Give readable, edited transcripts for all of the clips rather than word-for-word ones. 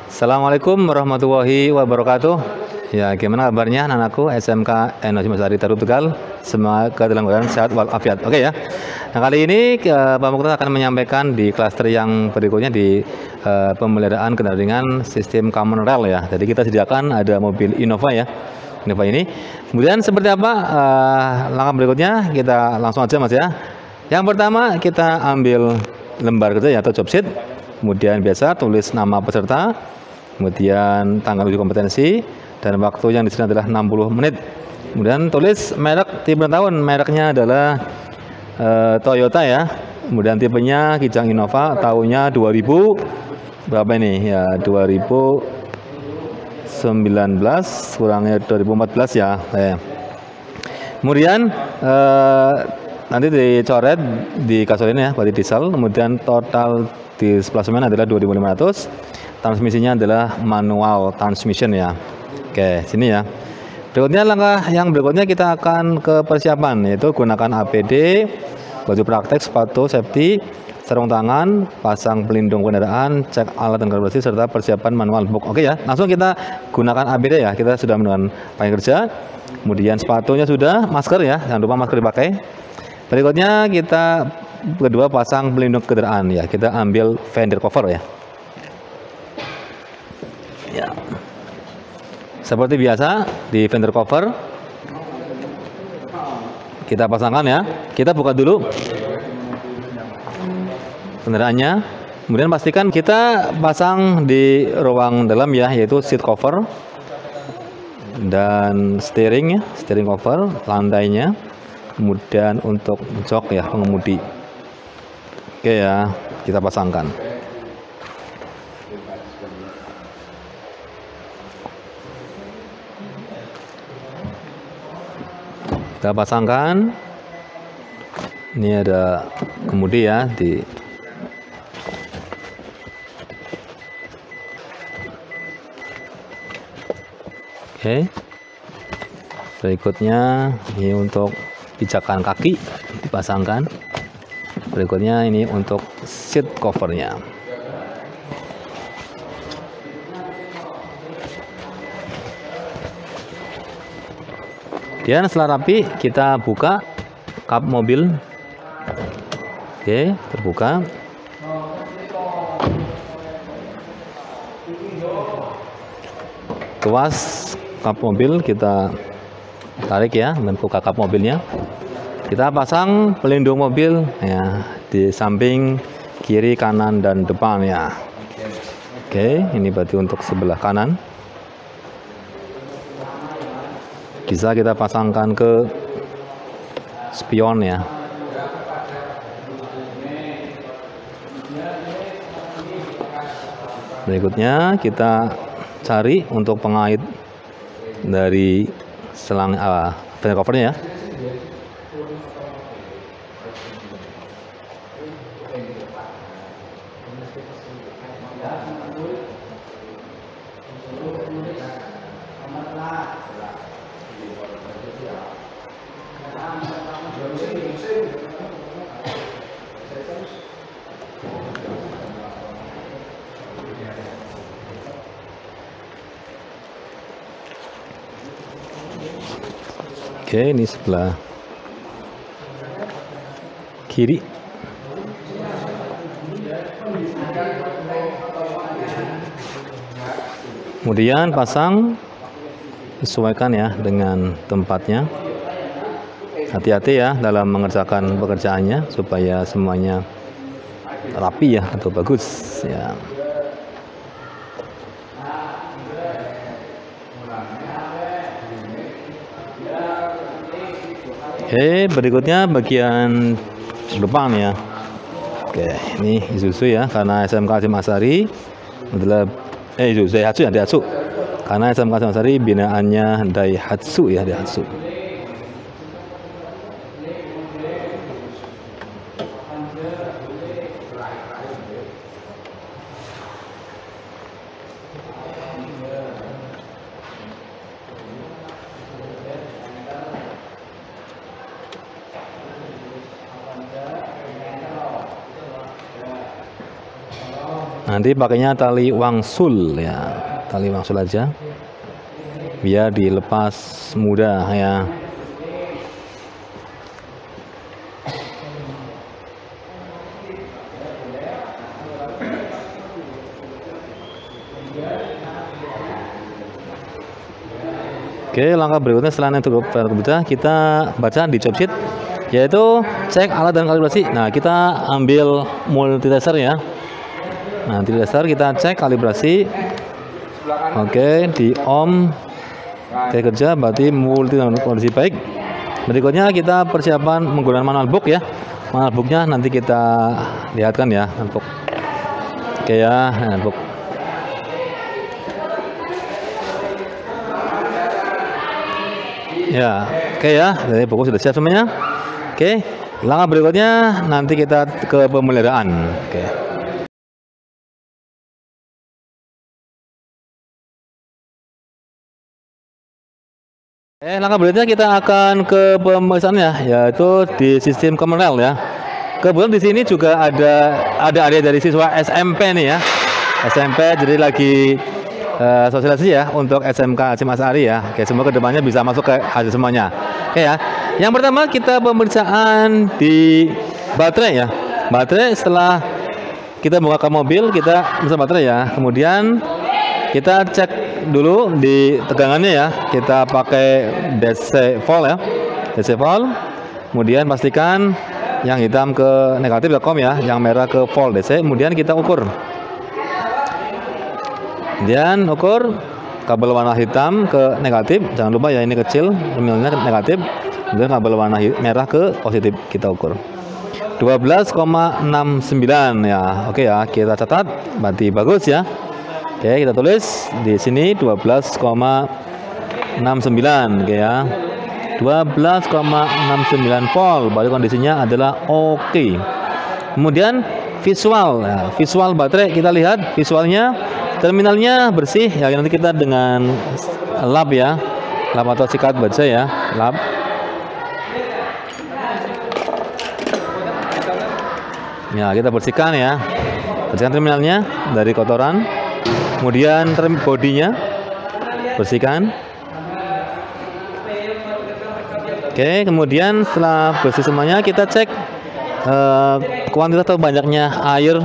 Assalamualaikum warahmatullahi wabarakatuh. Ya, gimana kabarnya anak-anakku SMK Enosi Masari Taru Tegal? Semoga dalam keadaan sehat walafiat. Oke ya. Nah, kali ini Pak Mukhtar akan menyampaikan di klaster yang berikutnya di pemeliharaan kendaraan ringan sistem common rail ya. Jadi kita sediakan ada mobil Innova ya. Innova ini. Kemudian seperti apa langkah berikutnya? Kita langsung aja Mas ya. Yang pertama kita ambil lembar kerja ya, atau job sheet. Kemudian biasa tulis nama peserta, kemudian tanggal uji kompetensi, dan waktu yang disini adalah 60 menit. Kemudian tulis merek, tipe tahun, mereknya adalah Toyota ya. Kemudian tipenya Kijang Innova, tahunnya 2000 berapa ini ya, 2019 kurangnya 2014 ya. Kemudian nanti dicoret di kasur ini ya, berarti diesel. Kemudian total displacement adalah 2500. Transmisinya adalah manual transmission ya. Oke, sini ya. Berikutnya langkah yang berikutnya kita akan ke persiapan, yaitu gunakan APD, baju praktek, sepatu safety, sarung tangan, pasang pelindung kendaraan, cek alat dan kalibrasi, serta persiapan manual book. Oke ya, langsung kita gunakan APD ya. Kita sudah menggunakan pakaian kerja, kemudian sepatunya sudah, masker ya, jangan lupa masker dipakai. Berikutnya kita kedua pasang pelindung kendaraan ya. Kita ambil fender cover ya. Ya. Seperti biasa di fender cover kita pasangkan ya. Kita buka dulu kendaraannya. Kemudian pastikan kita pasang di ruang dalam ya, yaitu seat cover dan steering ya, steering cover, lantainya. Kemudian untuk jok ya, pengemudi. Oke ya, kita pasangkan. Kita pasangkan. Ini ada kemudi ya di Oke. Berikutnya ini untuk pijakan kaki dipasangkan. Berikutnya ini untuk seat covernya. Dan setelah rapi kita buka kap mobil. Oke, terbuka. Tuas kap mobil kita tarik ya, membuka kap mobilnya. Kita pasang pelindung mobil ya di samping kiri, kanan, dan depan ya. Oke, ini berarti untuk sebelah kanan. Bisa kita pasangkan ke spion ya. Berikutnya kita cari untuk pengait dari selang fender covernya ya. Oke, ini sebelah kiri. Kemudian pasang, sesuaikan ya dengan tempatnya. Hati-hati ya dalam mengerjakan pekerjaannya supaya semuanya rapi ya atau bagus ya. Oke, berikutnya bagian depan ya. Oke, ini Isuzu ya, karena SMK Masari adalah Isuzu Daihatsu ya, Daihatsu. Karena SMK Masari binaannya Daihatsu ya, Daihatsu. Nanti pakainya tali wangsul ya, tali wangsul aja biar dilepas mudah ya. Oke, langkah berikutnya setelah itu kita baca di job sheet, yaitu cek alat dan kalibrasi. Nah, kita ambil multitester ya. Nah, multitester kita cek kalibrasi. Oke, di ohm kerja berarti multi dalam kondisi baik. Berikutnya kita persiapan menggunakan manual book ya. Manual booknya nanti kita lihatkan ya, manual book. Oke ya, manual book. Ya, oke ya, jadi buku sudah siap semuanya. Oke, langkah berikutnya nanti kita ke pemeliharaan. Oke. Langkah berikutnya kita akan ke pemeriksaan ya, yaitu di sistem Common Rail ya. Kebetulan di sini juga ada adik dari siswa SMP nih ya. SMP jadi lagi sosialisasi ya untuk SMK Hasyim Asy'ari ya. Oke, semoga kedepannya bisa masuk ke hasil semuanya. Oke ya. Yang pertama kita pemeriksaan di baterai ya. Baterai setelah kita buka mobil kita bisa baterai ya. Kemudian kita cek dulu di tegangannya ya. Kita pakai DC volt ya. DC volt. Kemudian pastikan yang hitam ke negatif ya, ya, yang merah ke volt DC. Kemudian kita ukur. Kemudian ukur kabel warna hitam ke negatif, jangan lupa ya ini kecil, terminalnya ke negatif. Kemudian kabel warna merah ke positif kita ukur 12,69 ya. Oke ya, kita catat berarti bagus ya. Oke, kita tulis di sini 12,69 oke ya. 12,69 volt, berarti kondisinya adalah oke. Kemudian visual ya, visual baterai kita lihat visualnya. Terminalnya bersih ya, nanti kita dengan lap ya, lap atau sikat baja ya, lap. Ya, kita bersihkan ya, bersihkan terminalnya dari kotoran. Kemudian bodinya bersihkan. Oke, kemudian setelah bersih semuanya kita cek kuantitas atau banyaknya air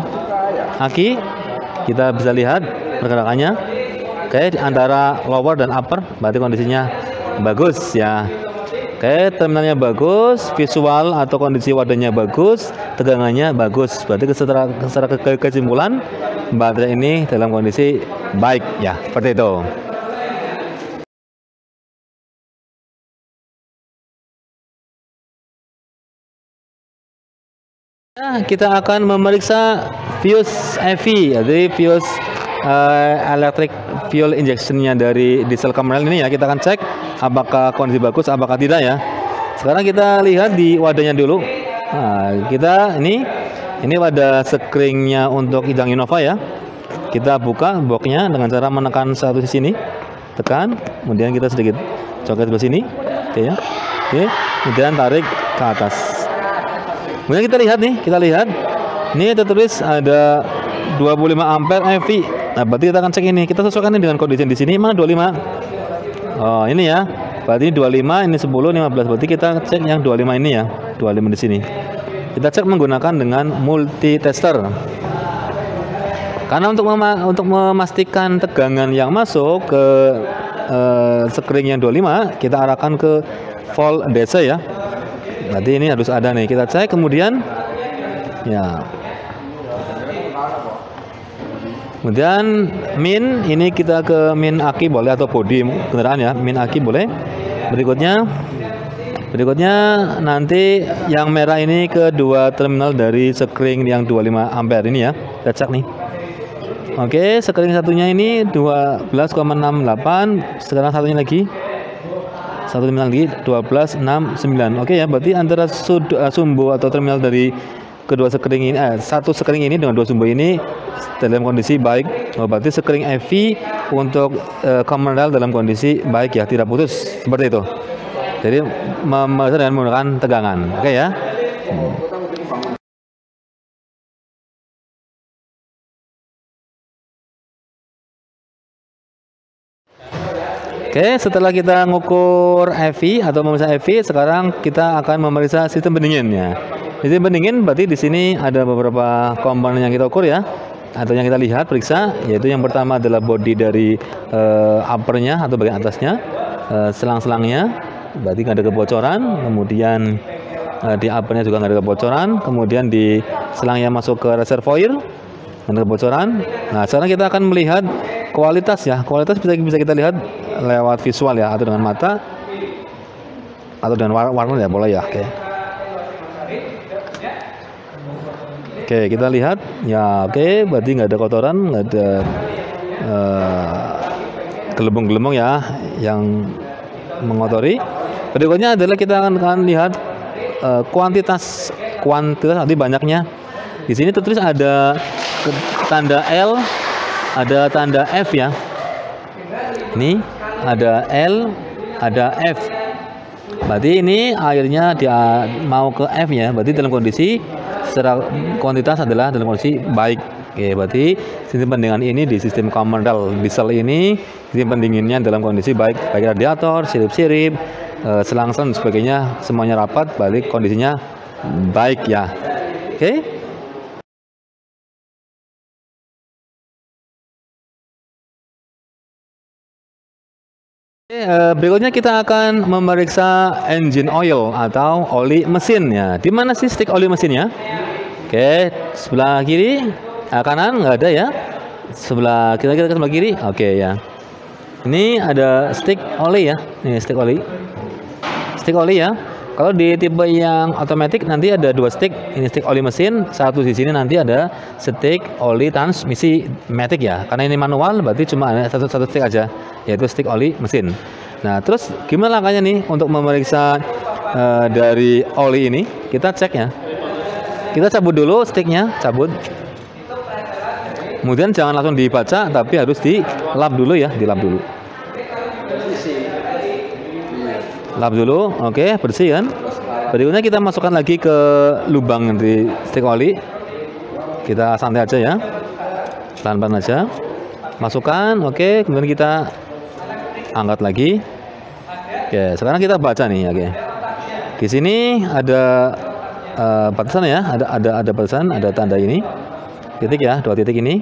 aki. Kita bisa lihat pergerakannya. Oke, antara lower dan upper berarti kondisinya bagus ya. Oke, terminalnya bagus, visual atau kondisi wadahnya bagus, tegangannya bagus. Berarti secara kesimpulan baterai ini dalam kondisi baik ya, seperti itu. Nah, kita akan memeriksa fuse EV, jadi fuse electric fuel injectionnya dari diesel Common Rail ini ya. Kita akan cek apakah kondisi bagus, apakah tidak ya. Sekarang kita lihat di wadahnya dulu. Nah, kita ini wadah screennya untuk Idang Innova ya. Kita buka boxnya dengan cara menekan satu sisi ini, tekan, kemudian kita sedikit coket ke sini, oke ya. Oke, kemudian tarik ke atas. Kemudian kita lihat ini tertulis ada 25 ampere EV. Nah, berarti kita akan cek ini. Kita sesuaikan ini dengan kondisi di sini. Mana 25? Oh, ini ya. Berarti 25, ini 10, 15. Berarti kita cek yang 25 ini ya. 25 di sini. Kita cek menggunakan dengan multitester. Karena untuk memastikan tegangan yang masuk ke screen yang 25, kita arahkan ke volt DC ya. Berarti ini harus ada nih. Kita cek kemudian ya. Kemudian min, ini kita ke min aki boleh atau bodi kendaraan ya, min aki boleh. Berikutnya nanti yang merah ini ke dua terminal dari screen yang 25 ampere ini ya. Kita cek nih. Oke, screen satunya ini 12,68. Sekarang satunya lagi. Satu terminal lagi 12,69. Oke ya, berarti antara sumbu atau terminal dari kedua screen ini, satu screen ini dengan dua sumbu ini dalam kondisi baik. Oh, berarti screen EV untuk Common Rail dalam kondisi baik ya, tidak putus seperti itu. Jadi menggunakan tegangan. Oke ya. Oke, setelah kita ngukur EV atau memeriksa EV, sekarang kita akan memeriksa sistem pendinginnya. Sistem pendingin berarti di sini ada beberapa komponen yang kita ukur ya, atau yang kita lihat periksa, yaitu yang pertama adalah body dari uppernya atau bagian atasnya, selang-selangnya, berarti nggak ada kebocoran. Kemudian di uppernya juga nggak ada kebocoran. Kemudian di selang yang masuk ke reservoir ada kebocoran. Nah, sekarang kita akan melihat kualitas ya. Kualitas bisa kita lihat lewat visual ya, atau dengan mata atau dengan warna ya, boleh ya. Oke, kita lihat ya. Oke, berarti nggak ada kotoran, nggak ada gelembung-gelembung ya yang mengotori. Berikutnya adalah kita akan lihat kuantitas arti banyaknya. Di sini tertulis ada tanda L, ada tanda F ya. Ini ada L, ada F. Berarti ini airnya dia mau ke F ya. Berarti dalam kondisi secara kuantitas adalah dalam kondisi baik. Oke, berarti sistem pendinginan ini di sistem commercial diesel ini sistem pendinginnya dalam kondisi baik, baik radiator, sirip-sirip, selang-selang dan sebagainya semuanya rapat, balik kondisinya baik ya. Oke. Berikutnya kita akan memeriksa engine oil atau oli mesin ya. Di mana sih stick oli mesinnya? Oke, sebelah kiri, kanan nggak ada ya. Sebelah kita ke sebelah kiri. Oke ya. Ini ada stick oli ya. Ini stick oli. Stick oli ya. Kalau di tipe yang otomatis nanti ada dua stick. Ini stick oli mesin, satu di sini nanti ada stick oli transmisi matic ya. Karena ini manual berarti cuma ada satu stick aja, yaitu stick oli mesin. Nah, terus gimana langkahnya nih untuk memeriksa dari oli ini? Kita cek ya. Kita cabut dulu sticknya, cabut. Kemudian jangan langsung dibaca, tapi harus dilap dulu ya, dilap dulu. Lap dulu, oke, bersih kan. Berikutnya kita masukkan lagi ke lubang di stick oli. Kita santai aja ya, pelan-pelan aja. Masukkan, oke. Kemudian kita angkat lagi. Oke, sekarang kita baca nih, oke. Di sini ada batasan ya, ada batasan, ada tanda ini, titik ya, 2 titik ini.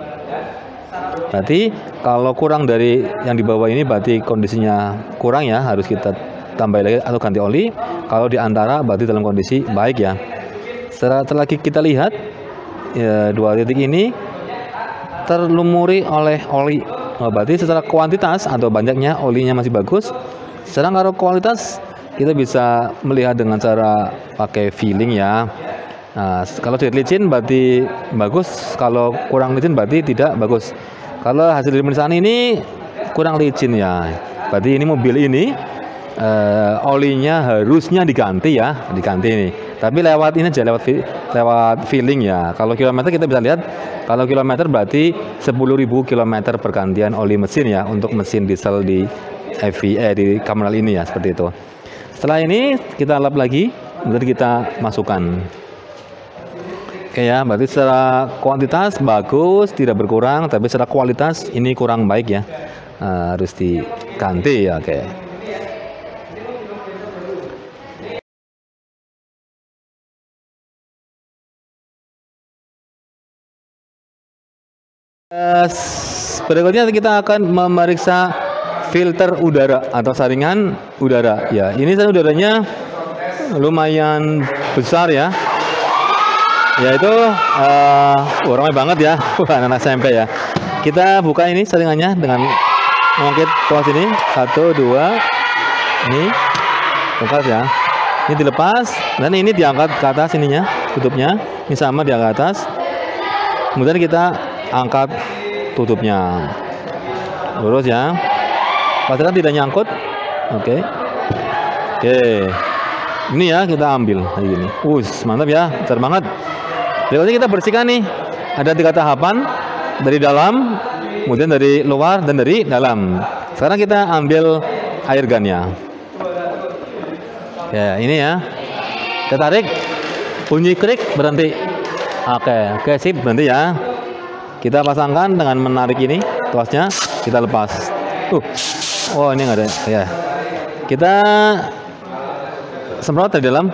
Berarti kalau kurang dari yang di bawah ini berarti kondisinya kurang ya, harus kita tambah lagi atau ganti oli. Kalau di antara berarti dalam kondisi baik ya. Setelah kita lihat ya, 2 titik ini terlumuri oleh oli. Berarti secara kuantitas atau banyaknya olinya masih bagus. Sekarang kalau kualitas kita bisa melihat dengan cara pakai feeling ya. Nah, kalau tidak licin berarti bagus, kalau kurang licin berarti tidak bagus. Kalau hasil dari pemeriksaan ini kurang licin ya, berarti ini mobil ini olinya harusnya diganti ya, diganti ini. Tapi lewat ini aja, lewat feeling ya. Kalau kilometer kita bisa lihat, kalau kilometer berarti 10.000 km pergantian oli mesin ya untuk mesin diesel di di Cameral ini ya, seperti itu. Setelah ini kita lap lagi, kemudian kita masukkan. Oke ya, berarti secara kuantitas bagus, tidak berkurang, tapi secara kualitas ini kurang baik ya, harus diganti ya. Oke. Berikutnya kita akan memeriksa filter udara atau saringan udara ya. Ini saringan udaranya lumayan besar ya, yaitu ramai banget ya, anak SMP ya. Kita buka ini saringannya dengan mengungkit tuas ini, 1, 2, ini lepas ya, ini dilepas dan ini diangkat ke atas ininya, tutupnya ini sama diangkat ke atas, kemudian kita angkat tutupnya lurus ya, pastikan tidak nyangkut. Oke. Ini ya kita ambil kayak gini. Mantap ya, besar banget. Berikutnya kita bersihkan nih. Ada 3 tahapan, dari dalam, kemudian dari luar dan dari dalam. Sekarang kita ambil air gunnya. Ya, ini ya. Kita tarik, bunyi klik, berhenti. Oke, sip, berhenti ya. Kita pasangkan dengan menarik ini tuasnya, kita lepas. Oh, ini nggak ada ya. Kita semprot dari dalam.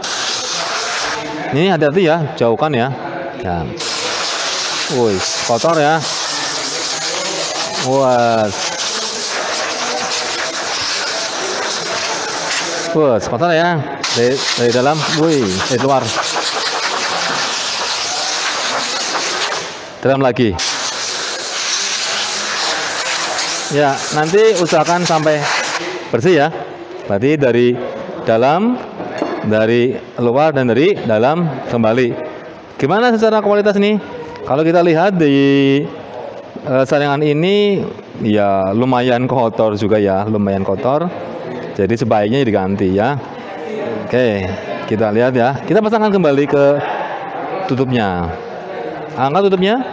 Ini hati-hati ya, jauhkan ya. Ya. Woi, kotor ya. Wah. Wah, kotor ya. Dari dalam, woi, dari luar. Dalam lagi. Ya, nanti usahakan sampai bersih ya. Berarti dari dalam, dari luar, dan dari dalam kembali. Gimana secara kualitas nih? Kalau kita lihat di saringan ini ya lumayan kotor juga ya, lumayan kotor. Jadi sebaiknya diganti ya. Oke, kita lihat ya. Kita pasangkan kembali ke tutupnya. Angkat tutupnya.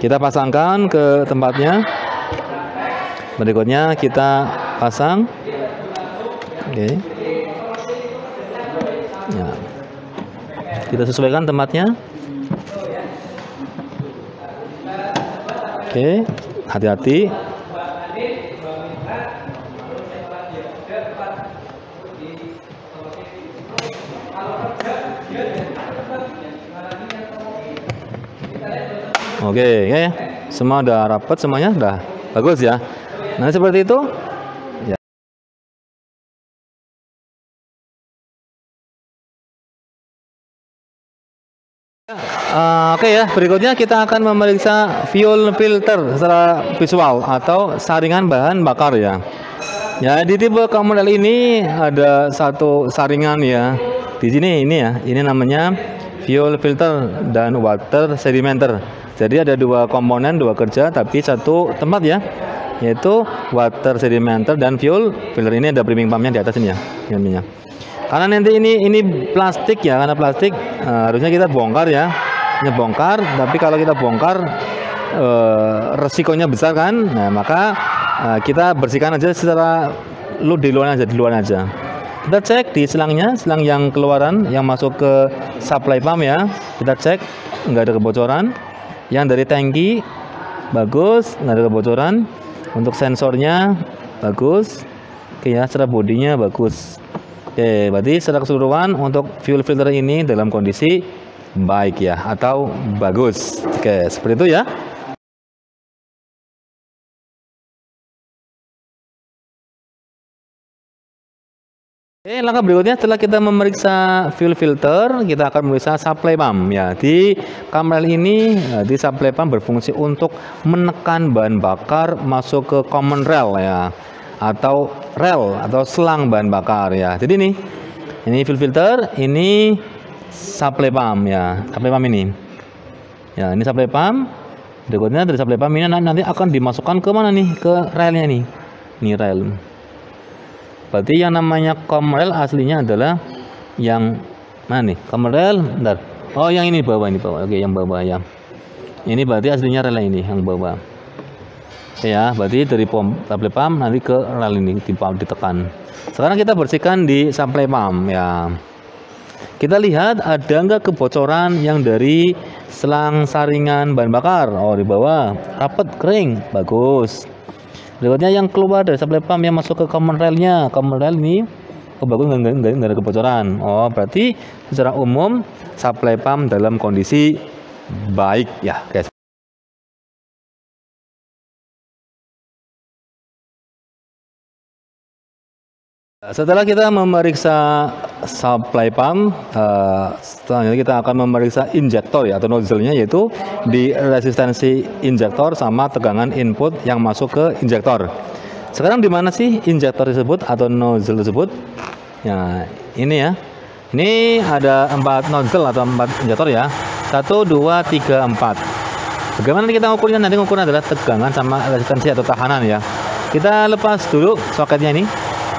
Kita pasangkan ke tempatnya. Berikutnya kita pasang. Oke. Ya. Kita sesuaikan tempatnya. Oke, hati-hati. Oke, ya. Semua udah rapat, semuanya udah bagus ya. Nah, seperti itu. Ya. Oke ya, berikutnya kita akan memeriksa fuel filter secara visual atau saringan bahan bakar ya. Ya, di tipe Commonwealth ini ada satu saringan ya. Di sini ini ya, ini namanya fuel filter dan water sedimenter. Jadi ada dua komponen, dua kerja tapi satu tempat ya, yaitu water sedimenter dan fuel filter. Ini ada priming pumpnya di atas ini ya, ini. Karena nanti ini plastik ya, karena plastik harusnya kita bongkar ya. Ini bongkar, tapi kalau kita bongkar resikonya besar kan. Nah, maka kita bersihkan aja secara di luar aja. Kita cek di selangnya, selang yang keluaran yang masuk ke supply pump ya. Kita cek nggak ada kebocoran. Yang dari tangki bagus, nggak ada kebocoran. Untuk sensornya bagus. Oke ya, secara bodinya bagus. Oke, berarti secara keseluruhan untuk fuel filter ini dalam kondisi baik ya, atau bagus. Oke, seperti itu ya. Oke, langkah berikutnya setelah kita memeriksa fuel filter, kita akan memeriksa supply pump ya. Di kamera ini, di supply pump berfungsi untuk menekan bahan bakar masuk ke common rail ya, atau rel atau selang bahan bakar ya. Jadi ini fuel filter, ini supply pump ya, supply pump ini. Ya, ini supply pump. Berikutnya dari supply pump ini nanti akan dimasukkan ke mana nih? Ke relnya nih. Ini rel. Berarti yang namanya common rail aslinya adalah yang mana nih? Common rail, bentar. Oh, yang ini bawah, ini bawah. Oke, yang bawah ya. Ini berarti aslinya rel ini yang bawah. Ya, berarti dari supply pump nanti ke rel ini ditekan. Sekarang kita bersihkan di supply pump ya. Kita lihat ada nggak kebocoran yang dari selang saringan bahan bakar. Oh, di bawah rapat, kering, bagus. Berikutnya yang keluar dari supply pump yang masuk ke common railnya. Common rail ini bagus, nggak ada kebocoran. Oh, berarti secara umum supply pump dalam kondisi baik ya guys. Setelah kita memeriksa supply pump, selanjutnya kita akan memeriksa injektor ya, atau nozzle-nya, yaitu di resistensi injektor sama tegangan input yang masuk ke injektor. Sekarang di mana sih injektor tersebut atau nozzle tersebut? Ya, ini ya. Ini ada 4 nozzle atau 4 injektor ya. 1, 2, 3, 4. Bagaimana kita ukurnya? Nanti ukurnya adalah tegangan sama resistensi atau tahanan ya. Kita lepas dulu soketnya ini.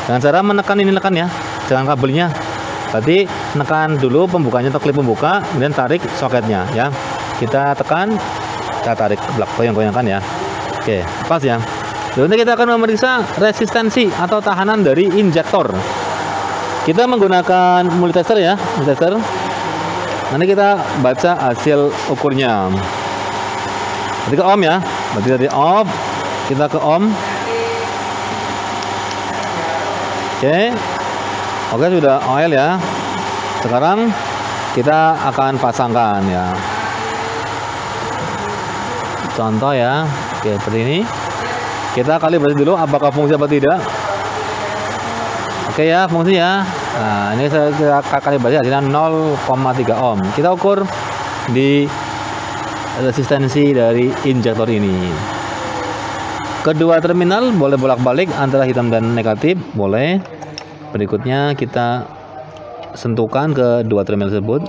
Dengan cara menekan ini, tekan ya, jangan kabelnya. Berarti menekan dulu pembukanya atau klip pembuka, kemudian tarik soketnya ya. Kita tekan, kita tarik goyang-goyangkan ya. Oke, pas ya. Lalu kita akan memeriksa resistensi atau tahanan dari injektor. Kita menggunakan multitester ya, multitester. Nanti kita baca hasil ukurnya. Berarti ke ohm ya. Berarti dari ohm kita ke ohm. Oke. Oke, sudah oil ya. Sekarang kita akan pasangkan ya. Contoh ya. Oke, seperti ini. Kita kalibrasi dulu apakah fungsi apa tidak. Oke ya, fungsi ya. Nah, ini saya kalibrasi hasilnya 0,3 ohm. Kita ukur di resistensi dari injektor ini. Kedua terminal boleh bolak-balik antara hitam dan negatif, boleh. Berikutnya kita sentuhkan ke dua terminal tersebut.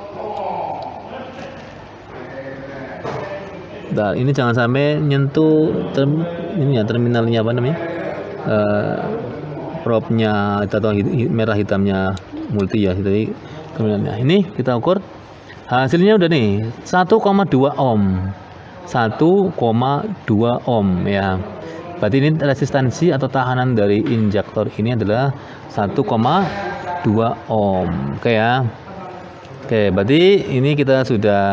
Nah, ini jangan sampai nyentuh ini ya, terminalnya apa namanya? Probnya atau merah hitamnya multi ya. Jadi terminalnya. Ini kita ukur. Hasilnya udah nih 1,2 ohm. 1,2 ohm ya. Berarti ini resistansi atau tahanan dari injektor ini adalah 1,2 ohm. Oke ya. Oke, berarti ini kita sudah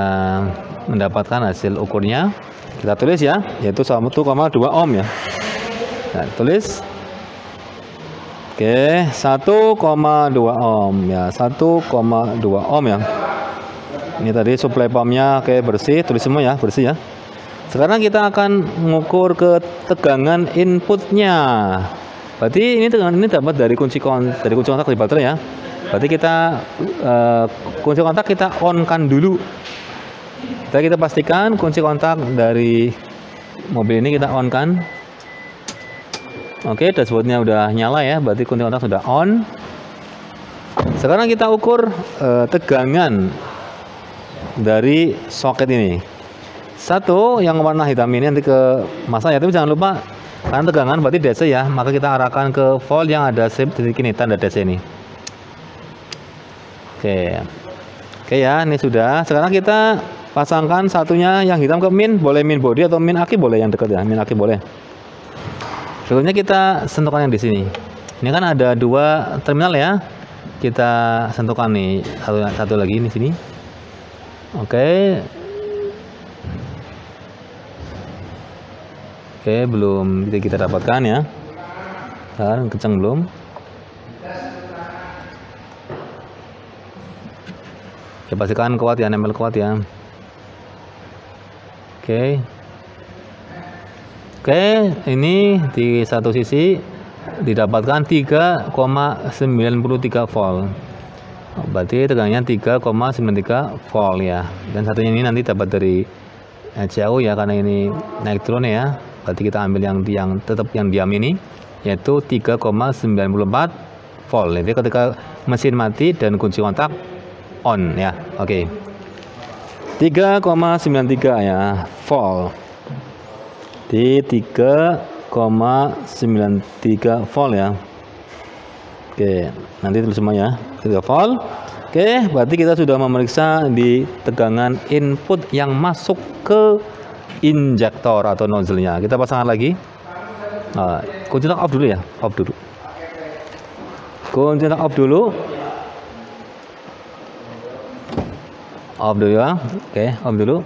mendapatkan hasil ukurnya. Kita tulis ya, yaitu 1,2 ohm ya. Nah, tulis. Oke, 1,2 ohm ya, 1,2 ohm ya. Ini tadi supply pumpnya oke bersih, tulis semua ya, bersih ya. Sekarang kita akan mengukur ke tegangan inputnya. Berarti ini tegangan ini dapat dari kunci kontak di baterai ya. Berarti kita kunci kontak kita on kan dulu. Kita pastikan kunci kontak dari mobil ini kita on kan. Oke, dashboardnya udah nyala ya. Berarti kunci kontak sudah on. Sekarang kita ukur tegangan dari soket ini. Satu yang warna hitam ini nanti ke masa ya, tapi jangan lupa karena tegangan berarti DC ya, maka kita arahkan ke volt yang ada titik ini tanda DC ini. Oke ya, ini sudah. Sekarang kita pasangkan satunya yang hitam ke min, boleh min body atau min aki boleh, yang dekat ya, min aki boleh. Berikutnya kita sentuhkan yang di sini. Ini kan ada dua terminal ya, kita sentuhkan nih satu lagi di sini. Oke, belum kita dapatkan ya. Sekarang kencang belum? Ya, pastikan kuat ya, nempel kuat ya. Oke, ini di satu sisi didapatkan 3,93 volt. Berarti tegangannya 3,93 volt ya. Dan satunya ini nanti dapat dari jauh ya, karena ini naik turun ya. Berarti kita ambil yang tetap yang diam ini, yaitu 3,94 volt. Jadi ketika mesin mati dan kunci kontak on ya. Oke. 3,93 ya volt. Di 3,93 volt ya. Oke, nanti tulis semua ya. 3 volt. Oke, berarti kita sudah memeriksa di tegangan input yang masuk ke injektor atau nozzle-nya. Kita pasangkan lagi. Kunci kontak off dulu ya, off dulu. Kunci kontak off dulu. Off dulu ya. Oke, off dulu.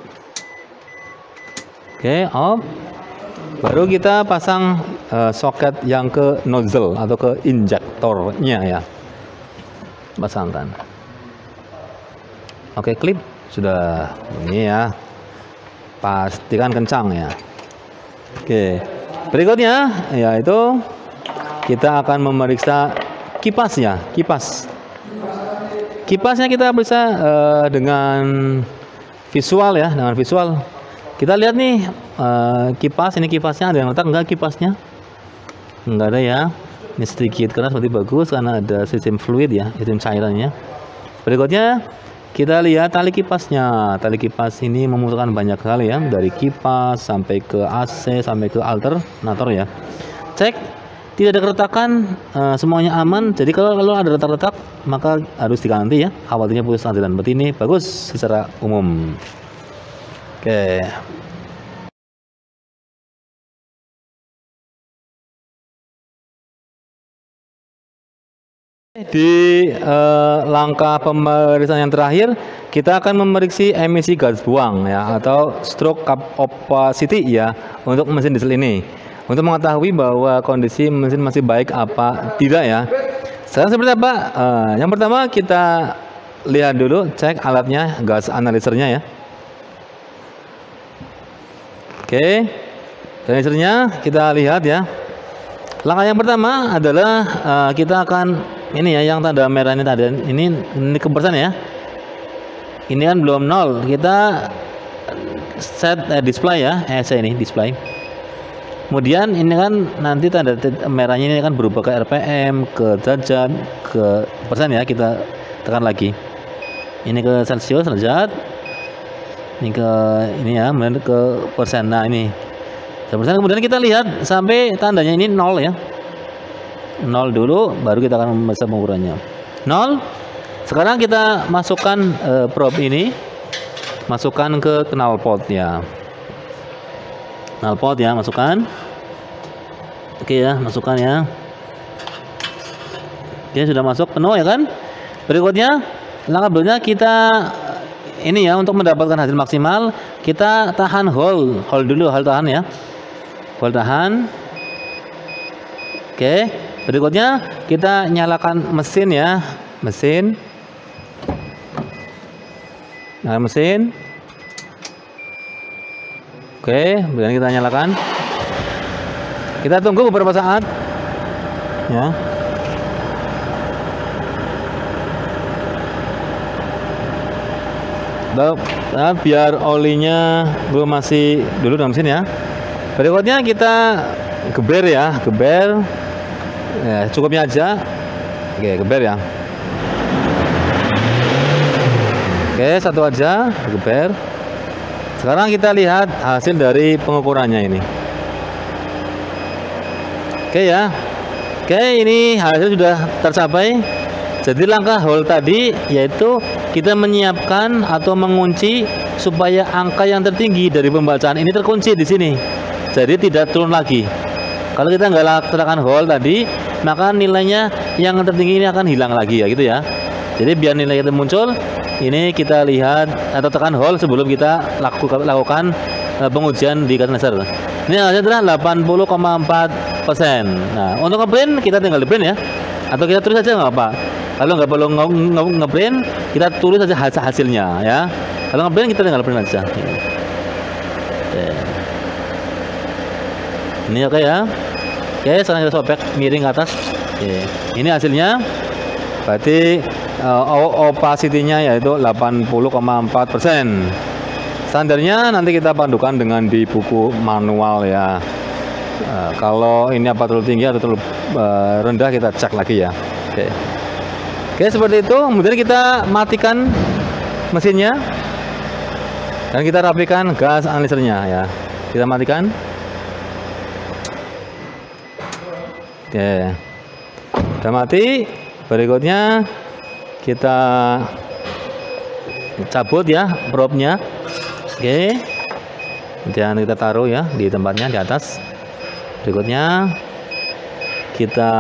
Oke, off. Baru kita pasang soket yang ke nozzle atau ke injektornya ya. Pasangkan. Oke, klip sudah ini ya. Pastikan kencang ya. Oke, berikutnya yaitu kita akan memeriksa kipasnya. Kipasnya kita bisa dengan visual ya, dengan visual. Kita lihat nih kipas, ini kipasnya ada yang letak enggak kipasnya? Enggak ada ya. Ini sedikit keras, berarti bagus karena ada sistem fluid ya, sistem cairannya. Berikutnya kita lihat tali kipasnya. Tali kipas ini membutuhkan banyak hal ya, dari kipas sampai ke AC sampai ke alternator ya. Cek tidak ada keretakan, semuanya aman. Jadi kalau ada retak-retak maka harus diganti ya. Khawatirnya putus aliran. Berarti ini bagus secara umum. Oke. Di langkah pemeriksaan yang terakhir, kita akan memeriksa emisi gas buang ya, atau stroke capacity ya, untuk mesin diesel ini, untuk mengetahui bahwa kondisi mesin masih baik apa tidak ya. Sekarang seperti apa? Yang pertama kita lihat dulu, cek alatnya, gas analyzernya ya. Oke, analyzernya kita lihat ya. Langkah yang pertama adalah kita akan ini ya, yang tanda merah ini tadi, ini ke persen ya. Ini kan belum 0, kita set display ya, ini display. Kemudian ini kan nanti tanda merahnya ini kan berubah ke RPM, ke derajat, ke persen ya, kita tekan lagi. Ini ke Celsius derajat, ini ke ini ya, kemudian ke persen. Nah ini persen, kemudian kita lihat sampai tandanya ini 0 ya, 0 dulu, baru kita akan membaca pengukurannya 0. Sekarang kita masukkan probe ini, masukkan ke knalpot ya. Knalpot ya, masukkan. Oke ya, masukkan ya. Oke, sudah masuk penuh ya kan. Berikutnya, langkah berikutnya kita ini ya, untuk mendapatkan hasil maksimal kita tahan hold dulu, hold tahan ya, hold tahan. Oke, berikutnya kita nyalakan mesin ya, mesin. Nyalakan mesin. Oke, kemudian kita nyalakan. Kita tunggu beberapa saat ya. Nah, biar olinya belum masih dulu dalam mesin ya. Berikutnya kita geber ya, geber ya, cukupnya aja. Oke, geber ya. Oke, satu aja, geber. Sekarang kita lihat hasil dari pengukurannya ini. Oke ya. Oke, ini hasil sudah tercapai. Jadi langkah hold tadi yaitu kita menyiapkan atau mengunci supaya angka yang tertinggi dari pembacaan ini terkunci di sini. Jadi tidak turun lagi. Kalau kita nggak tekan hold tadi, maka nilainya yang tertinggi ini akan hilang lagi ya, gitu ya. Jadi biar nilai itu muncul, ini kita lihat atau tekan hold sebelum kita lakukan pengujian di gas laser. Ini hasilnya adalah 80,4%. Nah, untuk ngeprint kita tinggal di print ya, atau kita tulis saja nggak apa. Kalau nggak perlu ngeprint, kita tulis saja hasilnya ya. Kalau ngeprint kita tinggal print aja. Ini oke ya. Oke, sekarang kita sobek miring ke atas. Oke. Ini hasilnya. Berarti opacity-nya yaitu 80,4%. Standarnya nanti kita padukan dengan di buku manual ya. Kalau ini apa terlalu tinggi atau terlalu rendah, kita cek lagi ya. Oke. Oke, seperti itu. Kemudian kita matikan mesinnya dan kita rapikan gas analyzernya ya. Kita matikan. Oke. Sudah mati. Berikutnya kita cabut ya probe-nya. Oke. Kemudian kita taruh ya di tempatnya di atas. Berikutnya kita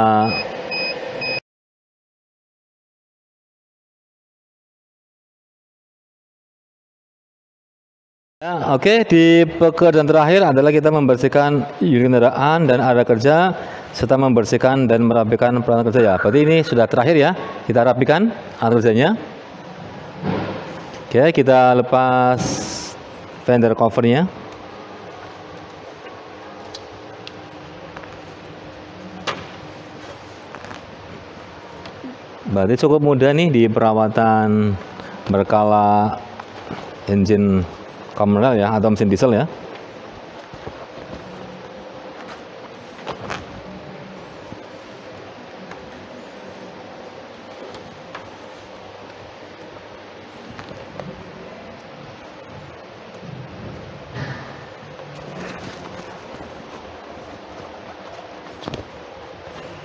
ya, oke, di pekerjaan terakhir adalah kita membersihkan unit kendaraan dan area kerja serta membersihkan dan merapikan peralatan kerja ya. Berarti ini sudah terakhir ya, kita rapikan alat kerjanya. Oke, kita lepas fender covernya. Berarti cukup mudah nih di perawatan berkala engine komersial ya, atau mesin diesel ya.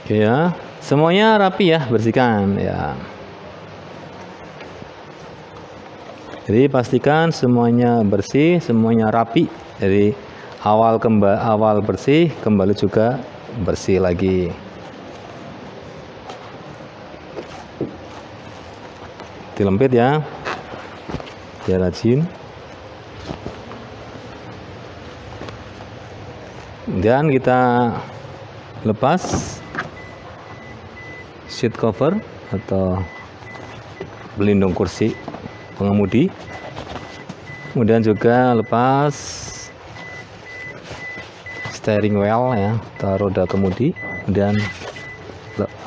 Oke ya, semuanya rapi ya, bersihkan ya. Jadi pastikan semuanya bersih, semuanya rapi. Jadi awal bersih, kembali juga bersih lagi. Dilempit ya, biar rajin. Dan kita lepas seat cover atau pelindung kursi pengemudi. Kemudian juga lepas steering wheel ya, atau roda kemudi. Kemudian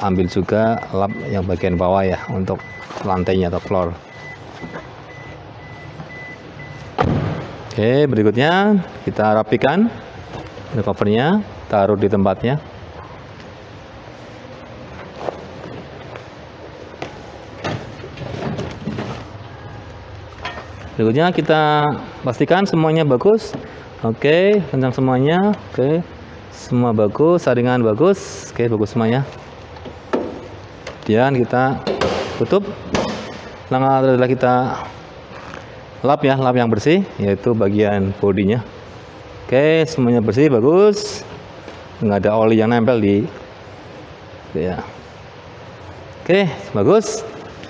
ambil juga lap yang bagian bawah ya, untuk lantainya atau floor. Oke, berikutnya kita rapikan covernya, taruh di tempatnya. Berikutnya kita pastikan semuanya bagus. Oke, kencang semuanya. Oke, semua bagus, saringan bagus. Oke, bagus semuanya. Kemudian kita tutup. Langkah adalah kita lap ya, lap yang bersih, yaitu bagian bodinya. Oke, semuanya bersih, bagus. Nggak ada oli yang nempel di ya. Oke, bagus.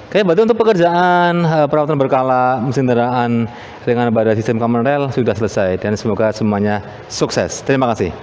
Oke, berarti untuk pekerjaan perawatan berkala mesin kendaraan dengan pada sistem common rail sudah selesai, dan semoga semuanya sukses. Terima kasih.